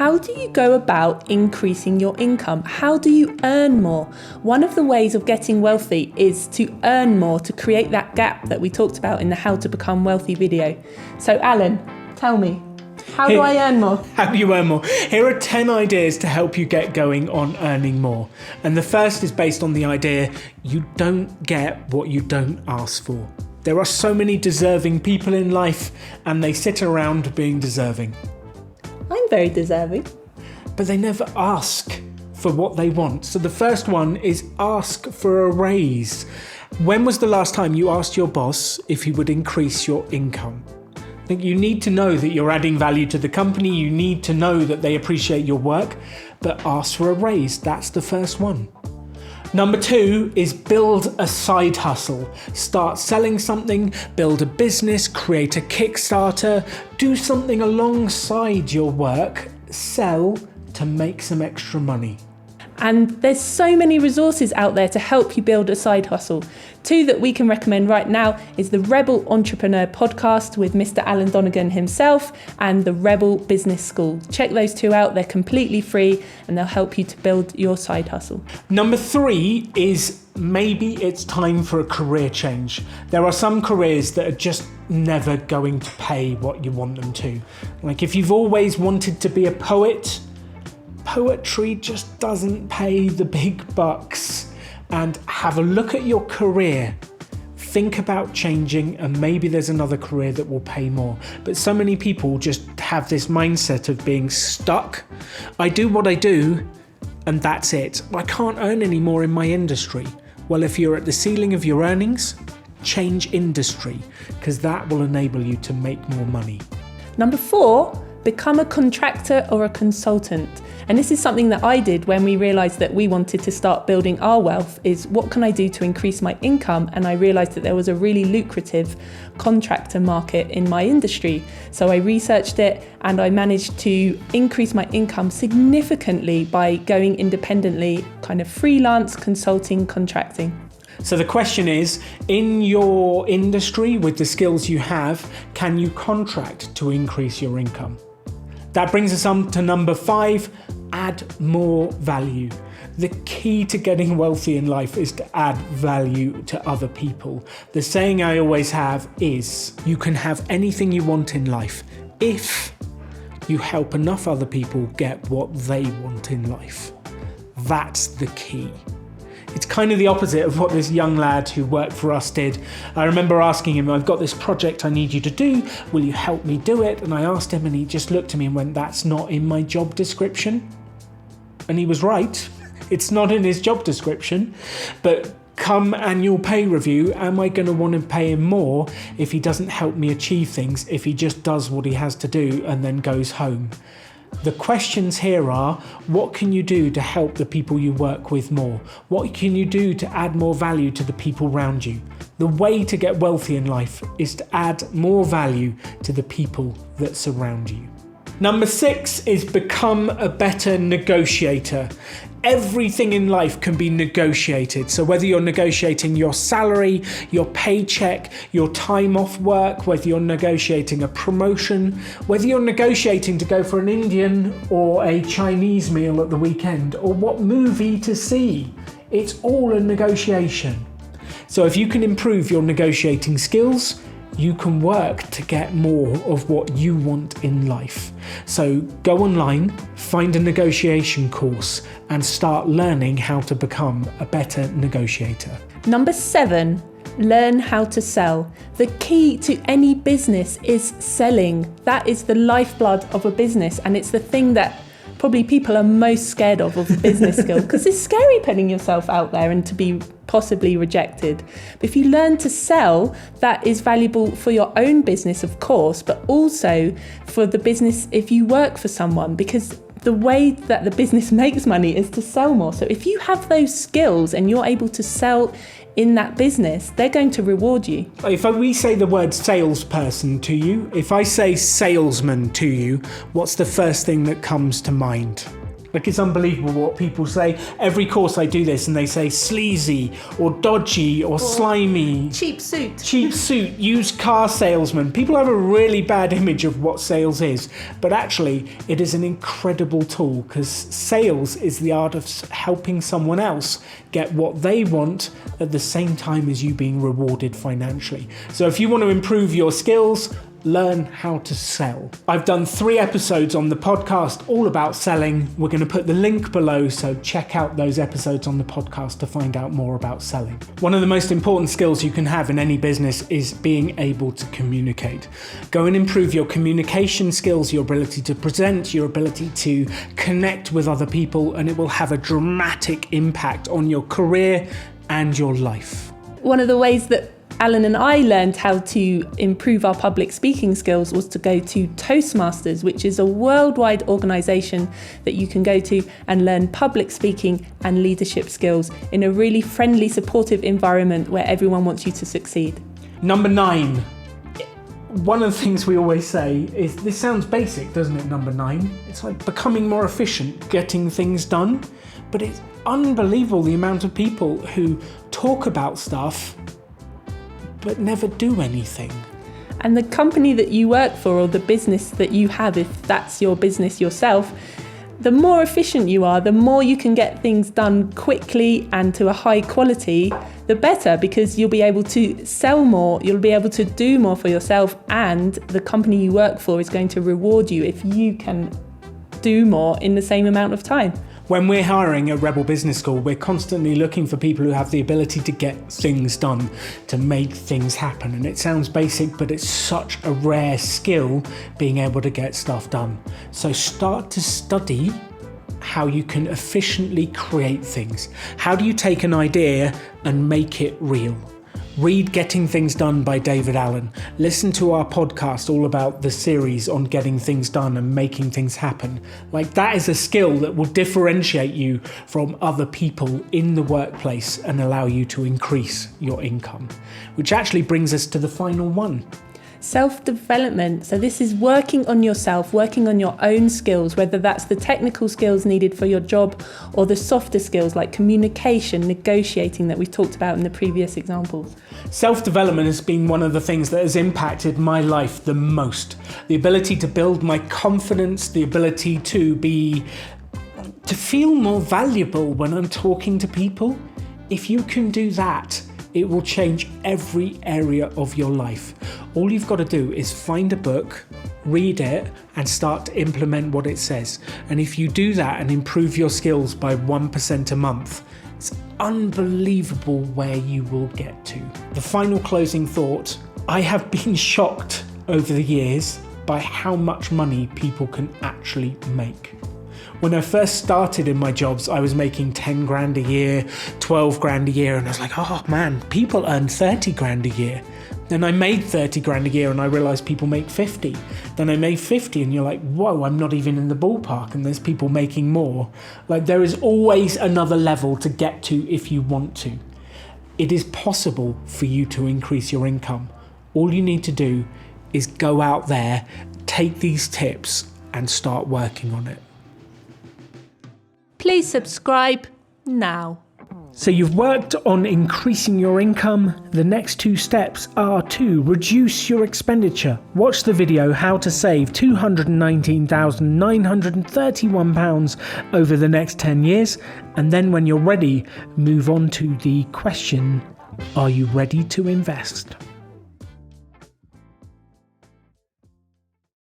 how do you go about increasing your income? How do you earn more? One of the ways of getting wealthy is to earn more, to create that gap that we talked about in the How to Become Wealthy video. So Alan, tell me, how do I earn more? How do you earn more? Here are 10 ideas to help you get going on earning more. And the first is based on the idea you don't get what you don't ask for. There are so many deserving people in life and they sit around being deserving. I'm very deserving. But they never ask for what they want. So the first one is ask for a raise. When was the last time you asked your boss if he would increase your income? I think you need to know that you're adding value to the company. You need to know that they appreciate your work, but ask for a raise. That's the first one. Number 2 is build a side hustle. Start selling something, build a business, create a Kickstarter, do something alongside your work, sell to make some extra money. And there's so many resources out there to help you build a side hustle. 2 that we can recommend right now is the Rebel Entrepreneur podcast with Mr. Alan Donegan himself and the Rebel Business School. Check those 2 out. They're completely free and they'll help you to build your side hustle. Number 3 is maybe it's time for a career change. There are some careers that are just never going to pay what you want them to. Like if you've always wanted to be a poet, poetry just doesn't pay the big bucks. And have a look at your career. Think about changing and maybe there's another career that will pay more. But so many people just have this mindset of being stuck. I do what I do and that's it. I can't earn any more in my industry. Well, if you're at the ceiling of your earnings, change industry because that will enable you to make more money. Number 4, become a contractor or a consultant. And this is something that I did when we realised that we wanted to start building our wealth, is what can I do to increase my income? And I realised that there was a really lucrative contractor market in my industry. So I researched it and I managed to increase my income significantly by going independently, kind of freelance, consulting, contracting. So the question is, in your industry with the skills you have, can you contract to increase your income? That brings us on to number 5, add more value. The key to getting wealthy in life is to add value to other people. The saying I always have is, you can have anything you want in life if you help enough other people get what they want in life. That's the key. It's kind of the opposite of what this young lad who worked for us did. I remember asking him, I've got this project I need you to do. Will you help me do it? And I asked him and he just looked at me and went, that's not in my job description. And he was right. It's not in his job description. But come annual pay review, am I going to want to pay him more if he doesn't help me achieve things, if he just does what he has to do and then goes home? The questions here are, what can you do to help the people you work with more? What can you do to add more value to the people around you? The way to get wealthy in life is to add more value to the people that surround you. Number 6 is become a better negotiator. Everything in life can be negotiated. So whether you're negotiating your salary, your paycheck, your time off work, whether you're negotiating a promotion, whether you're negotiating to go for an Indian or a Chinese meal at the weekend, or what movie to see, it's all a negotiation. So if you can improve your negotiating skills, you can work to get more of what you want in life. So go online, find a negotiation course, and start learning how to become a better negotiator. Number 7, learn how to sell. The key to any business is selling. That is the lifeblood of a business, and it's the thing that probably people are most scared of a business skill, because it's scary putting yourself out there and to be possibly rejected. But if you learn to sell, that is valuable for your own business, of course, but also for the business if you work for someone, because the way that the business makes money is to sell more. So if you have those skills and you're able to sell in that business, they're going to reward you. If we say the word salesperson to you, if I say salesman to you, what's the first thing that comes to mind? Like, it's unbelievable what people say. Every course I do this and they say sleazy or dodgy or slimy. Cheap suit. Cheap suit, used car salesman. People have a really bad image of what sales is, but actually it is an incredible tool, because sales is the art of helping someone else get what they want at the same time as you being rewarded financially. So if you want to improve your skills, learn how to sell. I've done 3 episodes on the podcast all about selling. We're going to put the link below, so check out those episodes on the podcast to find out more about selling. One of the most important skills you can have in any business is being able to communicate. Go and improve your communication skills, your ability to present, your ability to connect with other people, and it will have a dramatic impact on your career and your life. One of the ways that Alan and I learned how to improve our public speaking skills was to go to TOASTMASTERS, which is a worldwide organisation that you can go to and learn public speaking and leadership skills in a really friendly, supportive environment where everyone wants you to succeed. Number 9. One of the things we always say is, this sounds basic, doesn't it, number 9? It's like becoming more efficient, getting things done. But it's unbelievable the amount of people who talk about stuff but never do anything. And the company that you work for, or the business that you have, if that's your business yourself, the more efficient you are, the more you can get things done quickly and to a high quality, the better, because you'll be able to sell more, you'll be able to do more for yourself, and the company you work for is going to reward you if you can do more in the same amount of time. When we're hiring at Rebel Business School, we're constantly looking for people who have the ability to get things done, to make things happen. And it sounds basic, but it's such a rare skill, being able to get stuff done. So start to study how you can efficiently create things. How do you take an idea and make it real? Read Getting Things Done by David Allen. Listen to our podcast all about the series on getting things done and making things happen. Like, that is a skill that will differentiate you from other people in the workplace and allow you to increase your income. Which actually brings us to the final one. Self-development. So this is working on yourself, working on your own skills, whether that's the technical skills needed for your job or the softer skills like communication, negotiating that we've talked about in the previous examples. Self-development has been one of the things that has impacted my life the most. The ability to build my confidence, the ability to feel more valuable when I'm talking to people. If you can do that, it will change every area of your life. All you've got to do is find a book, read it, and start to implement what it says. And if you do that and improve your skills by 1% a month, it's unbelievable where you will get to. The final closing thought, I have been shocked over the years by how much money people can actually make. When I first started in my jobs, I was making 10 grand a year, 12 grand a year, and I was like, oh man, people earn 30 grand a year. Then I made 30 grand a year and I realized people make 50. Then I made 50 and you're like, whoa, I'm not even in the ballpark, and there's people making more. Like, there is always another level to get to if you want to. It is possible for you to increase your income. All you need to do is go out there, take these tips, and start working on it. Please subscribe now. So you've worked on increasing your income. The next 2 steps are to reduce your expenditure. Watch the video how to save £219,931 over the next 10 years. And then when you're ready, move on to the question, are you ready to invest?